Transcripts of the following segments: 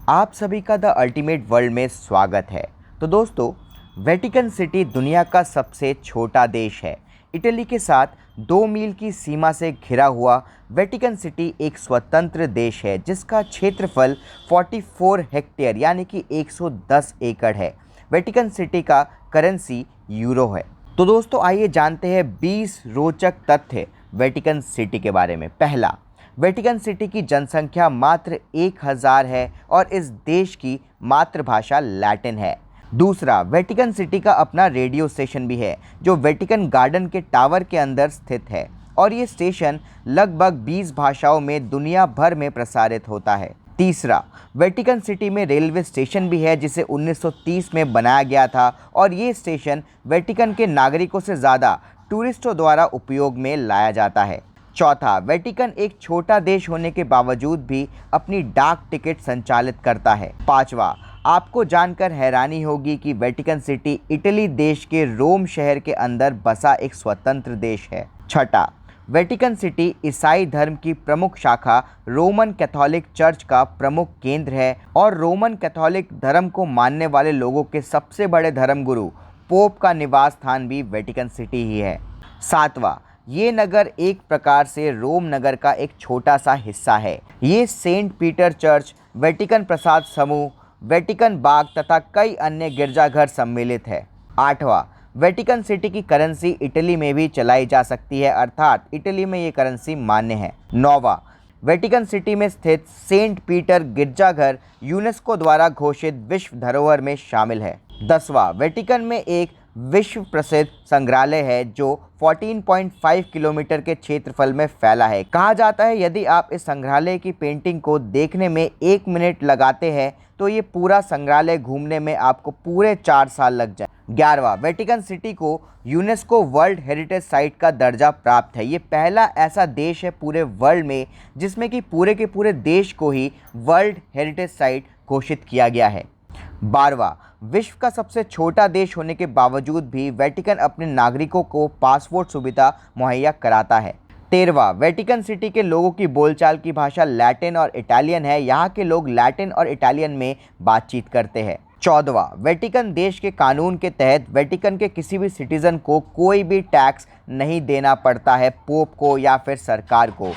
आप सभी का द अल्टीमेट वर्ल्ड में स्वागत है। तो दोस्तों, वेटिकन सिटी दुनिया का सबसे छोटा देश है। इटली के साथ 2 मील की सीमा से घिरा हुआ वेटिकन सिटी एक स्वतंत्र देश है जिसका क्षेत्रफल 44 हेक्टेयर यानी कि 110 एकड़ है। वेटिकन सिटी का करेंसी यूरो है। तो दोस्तों, आइए जानते हैं 20 रोचक तथ्य वेटिकन सिटी के बारे में। पहला, वेटिकन सिटी की जनसंख्या मात्र 1000 है और इस देश की मातृभाषा लैटिन है। दूसरा, वेटिकन सिटी का अपना रेडियो स्टेशन भी है जो वेटिकन गार्डन के टावर के अंदर स्थित है और ये स्टेशन लगभग 20 भाषाओं में दुनिया भर में प्रसारित होता है। तीसरा, वेटिकन सिटी में रेलवे स्टेशन भी है जिसे 1930 में बनाया गया था और ये स्टेशन वेटिकन के नागरिकों से ज़्यादा टूरिस्टों द्वारा उपयोग में लाया जाता है। चौथा, वेटिकन एक छोटा देश होने के बावजूद भी अपनी डाक टिकट संचालित करता है। पांचवा, आपको जानकर हैरानी होगी कि वेटिकन सिटी इटली देश के रोम शहर के अंदर बसा एक स्वतंत्र देश है। छठा, वेटिकन सिटी ईसाई धर्म की प्रमुख शाखा रोमन कैथोलिक चर्च का प्रमुख केंद्र है और रोमन कैथोलिक धर्म को मानने वाले लोगों के सबसे बड़े धर्मगुरु पोप का निवास स्थान भी वेटिकन सिटी ही है। सातवां, ये नगर एक प्रकार से रोम नगर का एक छोटा सा हिस्सा है। ये सेंट पीटर चर्च, वेटिकन प्रसाद समूह, वेटिकन बाग तथा कई अन्य गिरजाघर सम्मिलित है। आठवां, वेटिकन सिटी की करेंसी इटली में भी चलाई जा सकती है, अर्थात इटली में ये करेंसी मान्य है। नौवां, वेटिकन सिटी में स्थित सेंट पीटर गिरजाघर यूनेस्को द्वारा घोषित विश्व धरोहर में शामिल है। 10वां, वेटिकन में एक विश्व प्रसिद्ध संग्रहालय है जो 14.5 किलोमीटर के क्षेत्रफल में फैला है। कहा जाता है यदि आप इस संग्रहालय की पेंटिंग को देखने में 1 मिनट लगाते हैं तो ये पूरा संग्रहालय घूमने में आपको पूरे 4 साल लग जाए। 11वां, वेटिकन सिटी को यूनेस्को वर्ल्ड हेरिटेज साइट का दर्जा प्राप्त है। ये पहला ऐसा देश है पूरे वर्ल्ड में जिसमें कि पूरे के पूरे देश को ही वर्ल्ड हेरिटेज साइट घोषित किया गया है। 12वां, विश्व का सबसे छोटा देश होने के बावजूद भी वेटिकन अपने नागरिकों को पासपोर्ट सुविधा मुहैया कराता है। 13वां, वेटिकन सिटी के लोगों की बोलचाल की भाषा लैटिन और इटालियन है। यहाँ के लोग लैटिन और इटालियन में बातचीत करते हैं। 14वां, वेटिकन देश के कानून के तहत वेटिकन के किसी भी सिटीजन को कोई भी टैक्स नहीं देना पड़ता है पोप को या फिर सरकार को।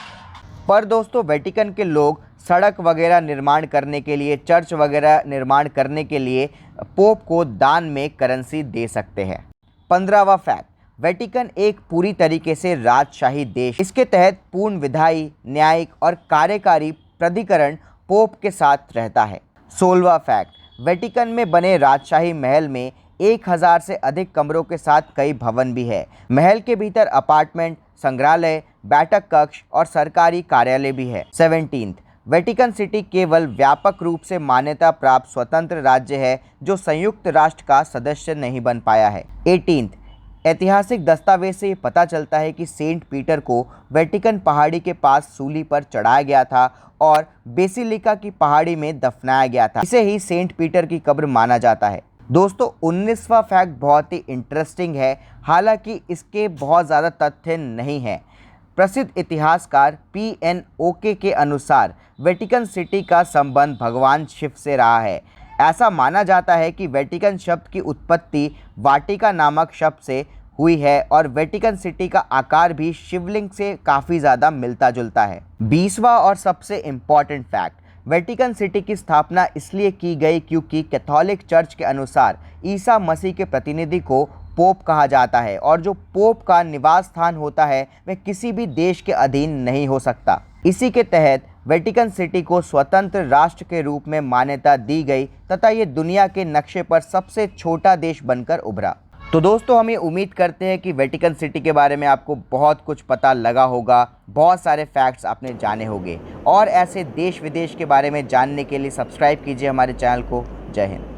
पर दोस्तों, वेटिकन के लोग सड़क वगैरह निर्माण करने के लिए, चर्च वगैरह निर्माण करने के लिए पोप को दान में करेंसी दे सकते हैं। 15वां फैक्ट, वेटिकन एक पूरी तरीके से राजशाही देश। इसके तहत पूर्ण विधायी, न्यायिक और कार्यकारी प्राधिकरण पोप के साथ रहता है। 16वां फैक्ट, वेटिकन में बने राजशाही महल में 1000 से अधिक कमरों के साथ कई भवन भी है। महल के भीतर अपार्टमेंट, संग्रहालय, बैठक कक्ष और सरकारी कार्यालय भी है। 17th, वेटिकन सिटी केवल व्यापक रूप से मान्यता प्राप्त स्वतंत्र राज्य है जो संयुक्त राष्ट्र का सदस्य नहीं बन पाया है। 18th, ऐतिहासिक दस्तावेज से ये पता चलता है कि सेंट पीटर को वेटिकन पहाड़ी के पास सूली पर चढ़ाया गया था और बेसिलिका की पहाड़ी में दफनाया गया था। इसे ही सेंट पीटर की कब्र माना जाता है। दोस्तों, 19वां फैक्ट बहुत ही इंटरेस्टिंग है, हालांकि इसके बहुत ज़्यादा तथ्य नहीं हैं। प्रसिद्ध इतिहासकार PNOK के अनुसार वेटिकन सिटी का संबंध भगवान शिव से रहा है। ऐसा माना जाता है कि वेटिकन शब्द की उत्पत्ति वाटिका नामक शब्द से हुई है और वेटिकन सिटी का आकार भी शिवलिंग से काफ़ी ज़्यादा मिलता जुलता है। 20वां और सबसे इम्पॉर्टेंट फैक्ट, वेटिकन सिटी की स्थापना इसलिए की गई क्योंकि कैथोलिक चर्च के अनुसार ईसा मसीह के प्रतिनिधि को पोप कहा जाता है और जो पोप का निवास स्थान होता है वह किसी भी देश के अधीन नहीं हो सकता। इसी के तहत वेटिकन सिटी को स्वतंत्र राष्ट्र के रूप में मान्यता दी गई तथा ये दुनिया के नक्शे पर सबसे छोटा देश बनकर उभरा। तो दोस्तों, हम ये उम्मीद करते हैं कि वेटिकन सिटी के बारे में आपको बहुत कुछ पता लगा होगा, बहुत सारे फैक्ट्स आपने जाने होंगे और ऐसे देश विदेश के बारे में जानने के लिए सब्सक्राइब कीजिए हमारे चैनल को। जय हिंद।